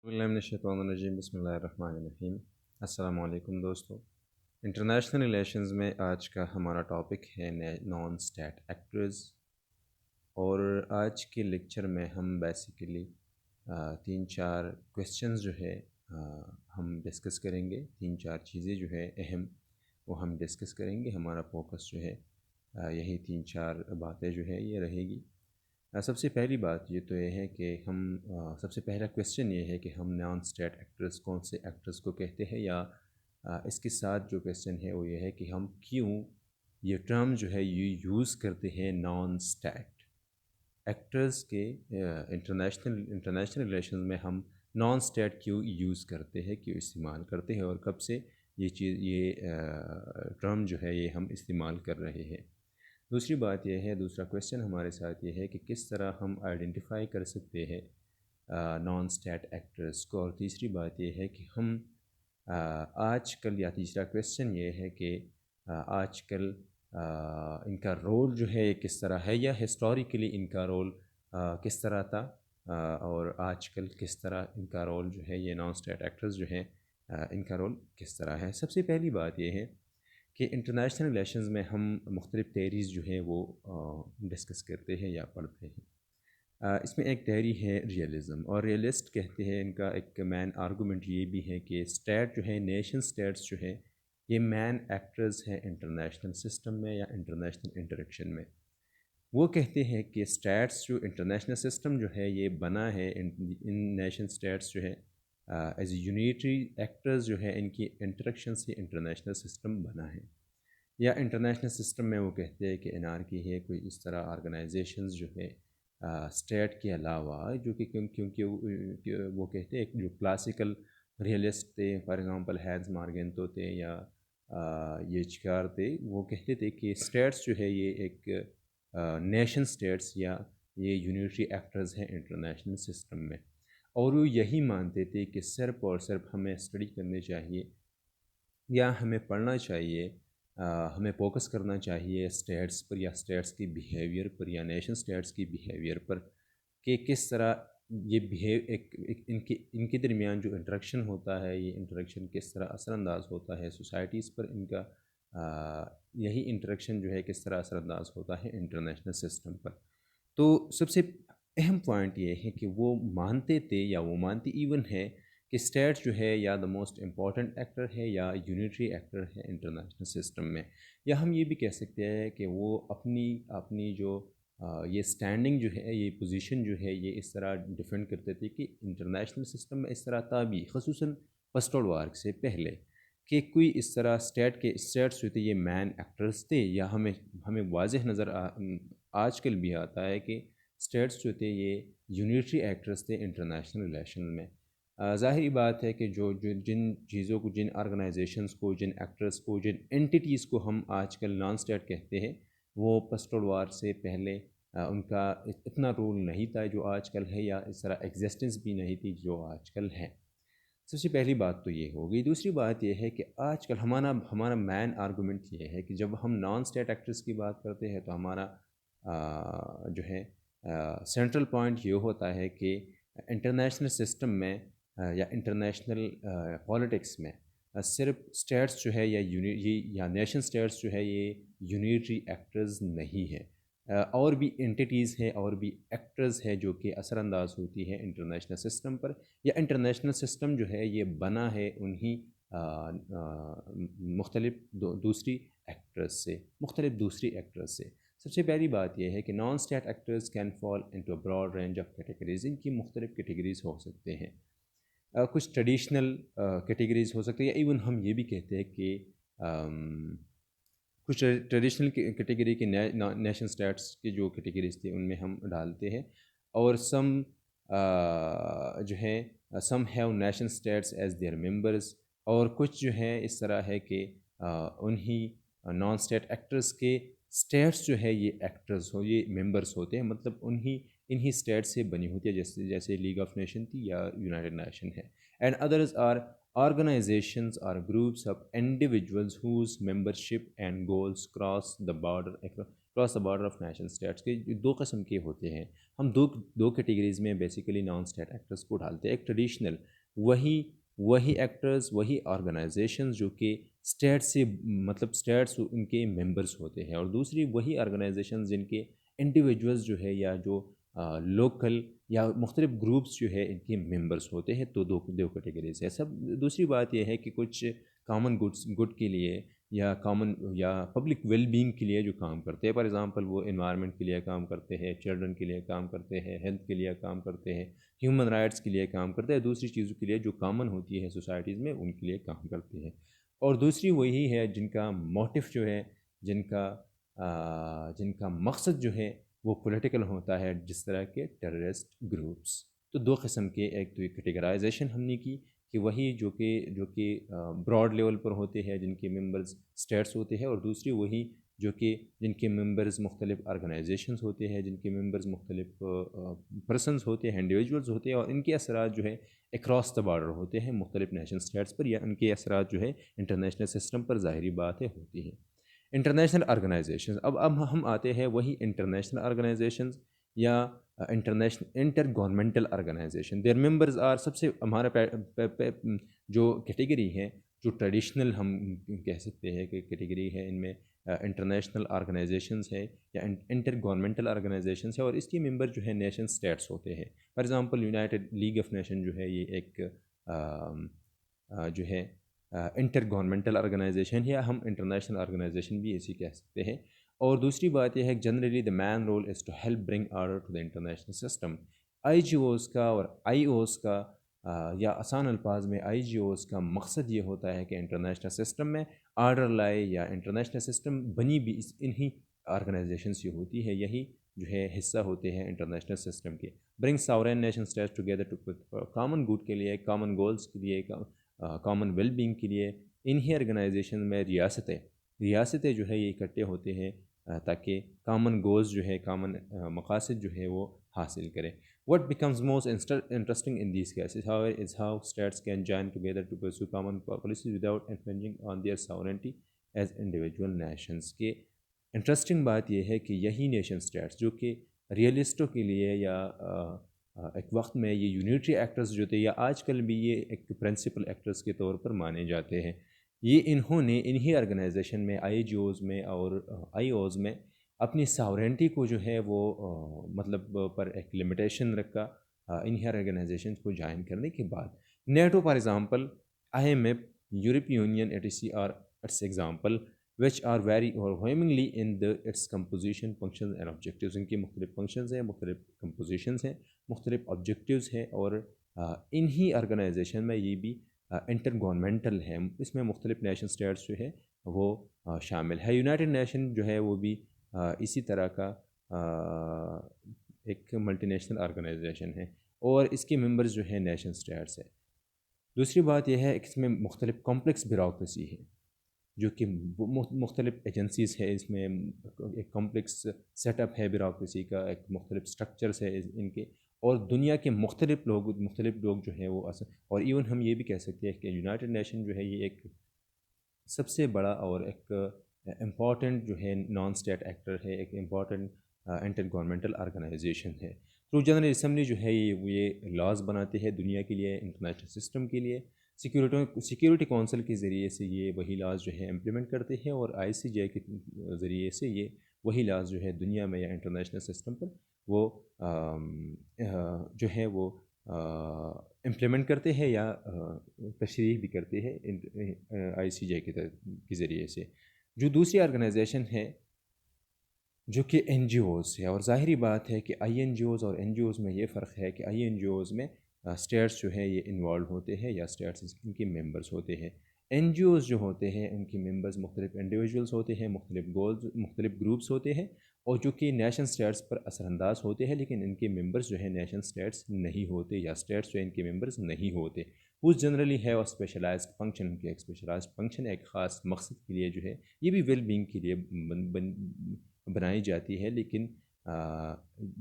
بسم اللہ الرحمن الرحیم۔ السلام علیکم دوستو۔ انٹرنیشنل ریلیشنز میں آج کا ہمارا ٹاپک ہے نان اسٹیٹ ایکٹرز، اور آج کے لیکچر میں ہم بیسیکلی 3-4 کویسچنز جو ہے ہم ڈسکس کریں گے۔ 3-4 چیزیں جو ہے اہم وہ ہم ڈسکس کریں گے۔ ہمارا فوکس جو ہے یہی 3-4 باتیں جو ہے یہ رہے گی۔ سب سے پہلی بات یہ تو یہ ہے کہ ہم سب سے پہلا کویسچن یہ ہے کہ ہم نان اسٹیٹ ایکٹرز کون سے ایکٹرز کو کہتے ہیں، یا اس کے ساتھ جو کویسچن ہے وہ یہ ہے کہ ہم کیوں یہ ٹرم جو ہے یہ یوز کرتے ہیں نان اسٹیٹ ایکٹرز کے انٹرنیشنل ریلیشنز میں ہم نان اسٹیٹ کیوں یوز کرتے ہیں، کیوں استعمال کرتے ہیں، اور کب سے یہ ٹرم جو ہے یہ ہم استعمال کر رہے ہیں۔ دوسری بات یہ ہے، دوسرا کویسچن ہمارے ساتھ یہ ہے کہ کس طرح ہم آئیڈینٹیفائی کر سکتے ہیں نان اسٹیٹ ایکٹرز کو، اور تیسری بات یہ ہے کہ ہم آج کل، یا تیسرا کویسچن یہ ہے کہ آج کل ان کا رول جو ہے کس طرح ہے، یا ہسٹوریکلی ان کا رول کس طرح تھا، اور آج کل کس طرح ان کا رول جو ہے، یہ نان اسٹیٹ ایکٹرز جو ہیں ان کا رول کس طرح ہے۔ سب سے پہلی بات یہ ہے کہ انٹرنیشنل ریلیشنز میں ہم مختلف تھیریز جو ہیں وہ ڈسکس کرتے ہیں یا پڑھتے ہیں۔ اس میں ایک تھیری ہے ریئلزم، اور ریئلسٹ کہتے ہیں، ان کا ایک مین آرگومنٹ یہ بھی ہے کہ اسٹیٹ جو ہے، نیشن اسٹیٹس جو ہے، یہ مین ایکٹرز ہیں انٹرنیشنل سسٹم میں یا انٹرنیشنل انٹریکشن میں۔ وہ کہتے ہیں کہ اسٹیٹس جو انٹرنیشنل سسٹم جو ہے یہ بنا ہے، ان نیشن اسٹیٹس جو ہے ایز یونیٹری ایکٹرز جو ہے، ان کی انٹریکشن سے انٹرنیشنل سسٹم بنا ہے۔ یا انٹرنیشنل سسٹم میں وہ کہتے ہیں کہ انارکی ہے، کوئی اس طرح آرگنائزیشنز جو ہے اسٹیٹ کے علاوہ، جو کہ کیونکہ وہ کہتے ہیں جو کلاسیکل ریئلسٹ تھے، فار ایگزامپل ہینز مارگنتو تھے یا یہ چکار تھے، وہ کہتے تھے کہ اسٹیٹس جو ہے یہ ایک نیشن اسٹیٹس یا یہ یونیٹری ایکٹرز ہیں انٹرنیشنل سسٹم میں، اور وہ یہی مانتے تھے کہ صرف اور صرف ہمیں اسٹڈی کرنی چاہیے یا ہمیں پڑھنا چاہیے، ہمیں فوکس کرنا چاہیے اسٹیٹس پر، یا اسٹیٹس کی بیہیویئر پر، یا نیشن اسٹیٹس کی بیہیویئر پر، کہ کس طرح یہ ان کے درمیان جو انٹریکشن ہوتا ہے، یہ انٹریکشن کس طرح اثر انداز ہوتا ہے سوسائٹیز پر، ان کا یہی انٹریکشن جو ہے کس طرح اثر انداز ہوتا ہے انٹرنیشنل سسٹم پر۔ تو سب سے اہم پوائنٹ یہ ہے کہ وہ مانتے تھے، یا وہ مانتی ایون ہے، کہ اسٹیٹ جو ہے یا دا موسٹ امپورٹنٹ ایکٹر ہے، یا یونیٹری ایکٹر ہے انٹرنیشنل سسٹم میں۔ یا ہم یہ بھی کہہ سکتے ہیں کہ وہ اپنی جو یہ سٹینڈنگ جو ہے، یہ پوزیشن جو ہے، یہ اس طرح ڈیفینڈ کرتے تھے کہ انٹرنیشنل سسٹم میں اس طرح تھا بھی، خصوصاً فرسٹ ورلڈ وار سے پہلے، کہ کوئی اس طرح اسٹیٹس جو تھے یہ مین ایکٹرز تھے، یا ہمیں واضح نظر آج کل بھی آتا ہے کہ اسٹیٹس جو تھے یہ یونیٹری ایکٹرز تھے انٹرنیشنل ریلیشن میں۔ ظاہری بات ہے کہ جن چیزوں کو، جن آرگنائزیشنز کو، جن ایکٹرز کو، جن اینٹیٹیز کو ہم آج کل نان اسٹیٹ کہتے ہیں، وہ فرسٹ ورلڈ وار سے پہلے ان کا اتنا رول نہیں تھا جو آج کل ہے، یا اس طرح ایگزسٹنس بھی نہیں تھی جو آج کل ہے۔ سب سے پہلی بات تو یہ ہوگی۔ دوسری بات یہ ہے کہ آج کل ہمارا مین آرگومنٹ یہ ہے کہ جب ہم نان اسٹیٹ ایکٹرز کی بات کرتے ہیں تو ہمارا جو ہے سینٹرل پوائنٹ یہ ہوتا ہے کہ انٹرنیشنل سسٹم میں یا انٹرنیشنل پولیٹکس میں صرف اسٹیٹس جو ہے یا نیشن اسٹیٹس جو ہے یہ یونیٹری ایکٹرز نہیں ہے، اور بھی انٹیٹیز ہیں، اور بھی ایکٹرز ہے جو کہ اثر انداز ہوتی ہے انٹرنیشنل سسٹم پر، یا انٹرنیشنل سسٹم جو ہے یہ بنا ہے انہی مختلف دوسری ایکٹرز سے۔ سب سے پہلی بات یہ ہے کہ non state actors can fall into a broad range of categories. ان کی مختلف کیٹیگریز ہو سکتے ہیں، کچھ ٹریڈیشنل کیٹیگریز ہو سکتی ہے، ایون ہم یہ بھی کہتے ہیں کہ کچھ ٹریڈیشنل کیٹیگری کے نیشن اسٹیٹس کی جو کیٹیگریز تھی ان میں ہم ڈالتے ہیں، اور سم جو ہے some have nation states as their members, اور کچھ جو ہے اس طرح ہے کہ انہی نان اسٹیٹ ایکٹرز کے اسٹیٹس جو ہے یہ ایکٹرز یہ ممبرس ہوتے ہیں، مطلب انہی اسٹیٹ سے بنی ہوتی ہے، جیسے لیگ آف نیشن تھی یا یونائٹڈ نیشن ہے۔ And others are organizations or groups of individuals whose membership and goals cross the border cross the border of national states کے دو قسم کے ہوتے ہیں. ہم دو کیٹیگریز میں بیسیکلی نان اسٹیٹ ایکٹرس کو ڈالتے ہیں. ایک ٹریڈیشنل وہی ایکٹرز وہی آرگنائزیشنز جو کہ اسٹیٹ سے مطلب اسٹیٹس ان کے ممبرس ہوتے ہیں, اور دوسری وہی آرگنائزیشنز جن کے انڈیویجولز جو ہے یا جو لوکل یا مختلف گروپس جو ہے ان کے ممبرس ہوتے ہیں. تو دو کیٹیگریز ہے. دوسری بات یہ ہے کہ کچھ کامن گڈ کے لیے یا پبلک ویل بینگ کے لیے جو کام کرتے ہیں, فار ایگزامپل وہ انوائرمنٹ کے لیے کام کرتے ہیں, چلڈرن کے لیے کام کرتے ہیں, ہیلتھ کے لیے کام کرتے ہیں, ہیومن رائٹس کے لیے کام کرتے ہیں, دوسری چیزوں کے لیے جو کامن ہوتی ہے سوسائٹیز میں ان کے لیے کام کرتے ہیں. اور دوسری وہی ہے جن کا موٹف جو ہے, جن کا مقصد جو ہے وہ پولیٹیکل ہوتا ہے, جس طرح کے ٹیررسٹ گروپس. تو دو قسم کے ایک تو کیٹیگرائزیشن ہم نے کی کہ وہی جو کہ براڈ لیول پر ہوتے ہیں جن کے ممبرز اسٹیٹس ہوتے ہیں, اور دوسری وہی جو کہ جن کے ممبرز مختلف آرگنائزیشنز ہوتے ہیں, جن کے ممبرز مختلف پرسنز ہوتے ہیں, انڈیویجولز ہوتے ہیں, اور ان کے اثرات جو ہے اکراس دا بارڈر ہوتے ہیں مختلف نیشنل اسٹیٹس پر, یا ان کے اثرات جو ہے انٹرنیشنل سسٹم پر ظاہری بات ہے ہوتی ہیں. انٹرنیشنل آرگنائزیشنز, اب ہم آتے ہیں وہی انٹرنیشنل آرگنائزیشنز یا inter governmental organisation. Their members are, سب سے ہمارا جو کیٹیگری ہے جو ٹریڈیشنل ہم کہہ سکتے ہیں کہ کیٹیگری ہے, ان میں انٹرنیشنل آرگنائزیشنز ہے یا انٹر گورنمنٹل آرگنائزیشنز ہے, اور اس کے ممبر جو ہے نیشن اسٹیٹس ہوتے ہیں. For example United league of nation جو ہے یہ ایک جو ہے انٹر گورنمنٹل آرگنائزیشن ہے, یا ہم انٹرنیشنل آرگنائزیشن بھی اسی کہہ سکتے ہیں. اور دوسری بات یہ ہے کہ generally the main role is to help bring order to the international system. I G Os کا اور آئی اوز کا یا آسان الفاظ میں آئی جی اوز کا مقصد یہ ہوتا ہے کہ انٹرنیشنل سسٹم میں آرڈر لائے, یا انٹرنیشنل سسٹم بنی بھی انہی آرگنائزیشن سے ہوتی ہے, یہی جو ہے حصہ ہوتے ہیں انٹرنیشنل سسٹم کے. Bring sovereign nation states together to common good کے لیے, کامن گولز کے لیے, کامن ویل بینگ کے لیے. انہی آرگنائزیشن میں ریاستیں جو ہے یہ اکٹھے ہوتے ہیں تاکہ کامن گولز جو ہے, کامن مقاصد جو ہے وہ حاصل کریں. What becomes most interesting in these cases, however, is how states can join together to pursue common policies without infringing on their sovereignty as individual nations. کے انٹرسٹنگ بات یہ ہے کہ یہی نیشن اسٹیٹس جو کہ ریئلسٹوں کے لیے یا ایک وقت میں یہ یونیٹری ایکٹرز جو تھے, یا آج کل بھی یہ ایک پرنسپل ایکٹرز کے طور پر مانے جاتے ہیں, یہ انہوں نے انہی آرگنائزیشن میں آئی جی اوز میں اور آئی اوز میں اپنی ساورینٹی کو جو ہے وہ مطلب پر ایک لمیٹیشن رکھا انہی آرگنائزیشن کو جوائن کرنے کے بعد. NATO for example, I M F, یورپی union, et cetera its example which are very overwhelmingly in its composition, functions and objectives. ان کی مختلف فنکشنز ہیں, مختلف کمپوزیشنز ہیں, مختلف آبجیکٹیوز ہیں, اور انہی آرگنائزیشن میں یہ بھی انٹر گورنمنٹل ہے, اس میں مختلف نیشن اسٹیٹس جو ہے وہ شامل ہے. یونائٹڈ نیشن جو ہے وہ بھی اسی طرح کا ایک ملٹی نیشنل آرگنائزیشن ہے, اور اس کے ممبرز جو ہیں نیشن اسٹیٹس ہے. دوسری بات یہ ہے کہ اس میں مختلف کمپلیکس بیوروکریسی ہے, جو کہ مختلف ایجنسیز ہے, اس میں ایک کمپلیکس سیٹ اپ ہے بیوروکریسی کا, ایک مختلف سٹرکچرز ہے ان کے, اور دنیا کے مختلف لوگ جو ہیں وہ اور ایون ہم یہ بھی کہہ سکتے ہیں کہ یونائٹڈ نیشن جو ہے یہ ایک سب سے بڑا اور ایک امپورٹنٹ جو ہے نان اسٹیٹ ایکٹر ہے, ایک امپورٹنٹ انٹر گورنمنٹل آرگنائزیشن ہے. تو جنرل اسمبلی جو ہے یہ لاز بناتے ہیں دنیا کے لیے, انٹرنیشنل سسٹم کے لیے. سیکیورٹی کونسل کے ذریعے سے یہ وہی لاز جو ہے امپلیمنٹ کرتے ہیں, اور آئی سی جے کے ذریعے سے یہ وہی لاز جو ہے دنیا میں یا انٹرنیشنل سسٹم پر وہ جو ہے وہ امپلیمنٹ کرتے ہیں یا تشریح بھی کرتے ہیں آئی سی جے کے ذریعے سے. جو دوسری آرگنائزیشن ہے جو کہ این جی اوز ہے, اور ظاہری بات ہے کہ آئی این جی اوز اور این جی اوز میں یہ فرق ہے کہ آئی این جی اوز میں اسٹیٹس جو ہے یہ انوالو ہوتے ہیں یا اسٹیٹس ان کے ممبرس ہوتے ہیں. این جی اوز جو ہوتے ہیں ان کے ممبرز مختلف انڈیویجولس ہوتے ہیں, مختلف گولز, مختلف گروپس ہوتے ہیں, اور جو کہ نیشن اسٹیٹس پر اثر انداز ہوتے ہیں, لیکن ان کے ممبرز جو ہے نیشن اسٹیٹس نہیں ہوتے, یا اسٹیٹس جو ان کے ممبرز نہیں ہوتے. وہ جنرلی ہے اور اسپیشلائزڈ فنکشن, کے ایک اسپیشلائزڈ فنکشن ایک خاص مقصد کے لیے جو ہے یہ بھی ویل بینگ کے لیے بنائی جاتی ہے, لیکن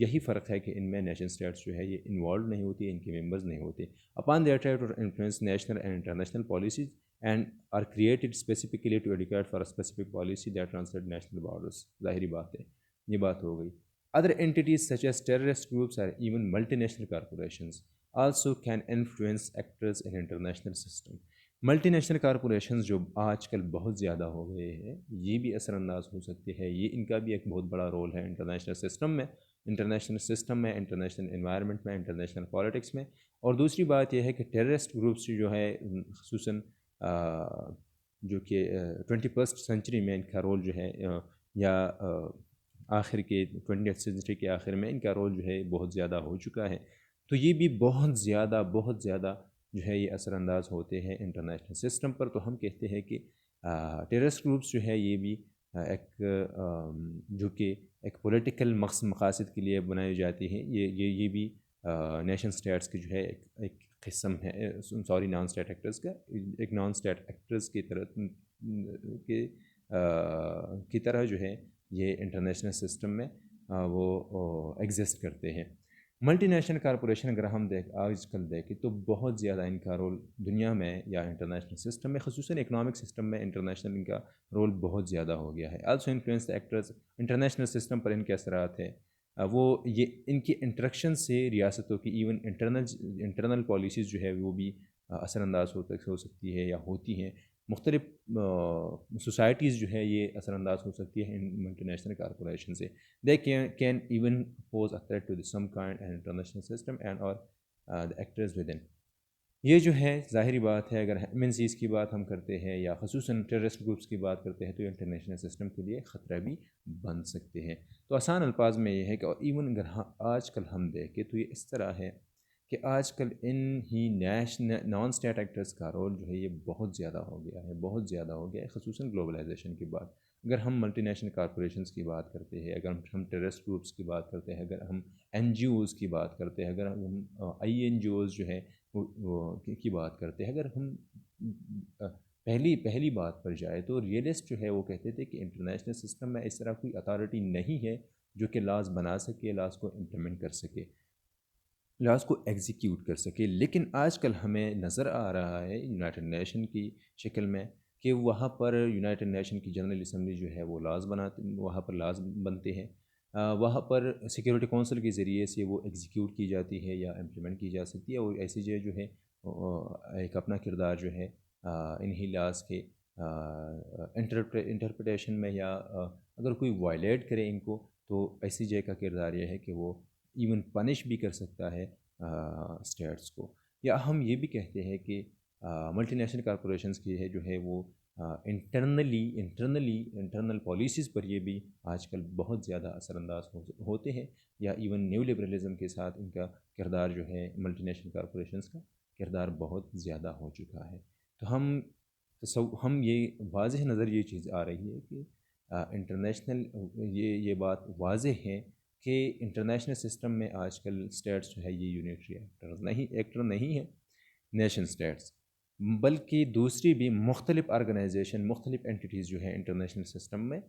یہی فرق ہے کہ ان میں نیشن اسٹیٹس جو ہے یہ انوالو نہیں ہوتی, ان کے ممبرز نہیں ہوتے. Upon their try to influence national and international policies and are created specifically to advocate for a specific policy that translate national borders. ظاہری بات ہے، یہ بات ہو گئی. Other entities such as terrorist groups or even multinational corporations also can influence actors in international system. Multi national corporations جو آج کل بہت زیادہ ہو گئے ہیں، یہ بھی اثر انداز ہو سکتی ہے. یہ ان کا بھی ایک بہت بڑا رول ہے انٹرنیشنل سسٹم میں، انٹرنیشنل انوائرمنٹ میں، انٹرنیشنل پالیٹکس میں. اور دوسری بات یہ ہے کہ ٹیررسٹ گروپس جو ہے خصوصاً جو کہ 21st سینچری میں ان کا رول جو ہے یا آخر کے 20th سینچری کے آخر میں ان کا رول جو ہے بہت زیادہ ہو چکا ہے. تو یہ بھی بہت زیادہ جو ہے یہ اثر انداز ہوتے ہیں انٹرنیشنل سسٹم پر. تو ہم کہتے ہیں کہ ٹیررسٹ گروپس جو ہے یہ بھی ایک جو کہ ایک پولیٹیکل مقاصد کے لیے بنائی جاتی ہیں. یہ بھی نیشن سٹیٹس کی جو ہے ایک قسم ہے، نان اسٹیٹ ایکٹرز کا ایک نان اسٹیٹ ایکٹرز کی طرح جو ہے یہ انٹرنیشنل سسٹم میں وہ ایگزسٹ کرتے ہیں. ملٹی نیشنل کارپوریشن اگر ہم آج کل دیکھیں تو بہت زیادہ ان کا رول دنیا میں یا انٹرنیشنل سسٹم میں، خصوصاً اکنامک سسٹم میں انٹرنیشنل ان کا رول بہت زیادہ ہو گیا ہے. Also influence actors, international system پر ان کے اثرات ہیں. وہ یہ ان کی انٹریکشن سے ریاستوں کی ایون انٹرنل پالیسیز جو ہے وہ بھی اثر انداز ہو سکتی ہے یا ہوتی ہیں. مختلف سوسائٹیز جو ہے یہ اثر انداز ہو سکتی ہے ان ملٹی نیشنل کارپوریشن سے. They can even pose a threat to some kind of international system and or the actors within. یہ جو ہے ظاہری بات ہے، اگر MNCs کی بات ہم کرتے ہیں یا خصوصاً ٹیررسٹ گروپس کی بات کرتے ہیں تو انٹرنیشنل سسٹم کے لیے خطرہ بھی بن سکتے ہیں. تو آسان الفاظ میں یہ ہے کہ ایون اگر آج کل ہم دیکھیں تو یہ اس طرح ہے کہ آج کل ان ہی نان اسٹیٹ ایکٹرز کا رول جو ہے یہ بہت زیادہ ہو گیا ہے خصوصاً گلوبلائزیشن کی بات. اگر ہم ملٹی نیشنل کارپوریشنز کی بات کرتے ہیں، اگر ہم ٹیررسٹ گروپس کی بات کرتے ہیں، اگر ہم NGOs کی بات کرتے ہیں، اگر ہم INGOs جو ہے کی بات کرتے ہیں، اگر ہم پہلی بات پر جائے تو ریئلسٹ جو ہے وہ کہتے تھے کہ انٹرنیشنل سسٹم میں اس طرح کوئی اتھارٹی نہیں ہے جو کہ لاز بنا سکے، لاز کو امپلیمنٹ کر سکے، لاز کو ایگزیکیوٹ کر سکے. لیکن آج کل ہمیں نظر آ رہا ہے یونائٹڈ نیشن کی شکل میں کہ وہاں پر یونائٹڈ نیشن کی جنرل اسمبلی جو ہے وہ وہاں پر لاز بنتے ہیں، وہاں پر سیکیورٹی کونسل کے ذریعے سے وہ ایگزیکیوٹ کی جاتی ہے یا امپلیمنٹ کی جا سکتی ہے. اور ICJ جو ہے ایک اپنا کردار جو ہے انہی لاز کے انٹرپریٹیشن میں، یا اگر کوئی وائلیٹ کرے ان کو تو ICJ کا کردار یہ ہے کہ وہ ایون پنش بھی کر سکتا ہے اسٹیٹس کو. یا ہم یہ بھی کہتے ہیں کہ ملٹی نیشنل کارپوریشنز کی ہے جو ہے وہ انٹرنل پالیسیز پر یہ بھی آج کل بہت زیادہ اثر انداز ہوتے ہیں، یا ایون نیو لبرلزم کے ساتھ ان کا کردار جو ہے ملٹی نیشنل کارپوریشنز کا کردار بہت زیادہ ہو چکا ہے. تو ہم یہ واضح نظر یہ چیز آ رہی ہے کہ انٹرنیشنل یہ بات واضح ہے کہ انٹرنیشنل سسٹم میں آج کل اسٹیٹس جو ہے یہ یونیٹری ایکٹر نہیں ہے نیشن سٹیٹس، بلکہ دوسری بھی مختلف آرگنائزیشن، مختلف اینٹیٹیز جو ہیں انٹرنیشنل سسٹم میں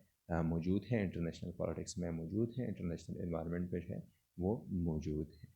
موجود ہیں، انٹرنیشنل پالیٹکس میں موجود ہیں، انٹرنیشنل انوائرمنٹ میں جو ہے وہ موجود ہیں.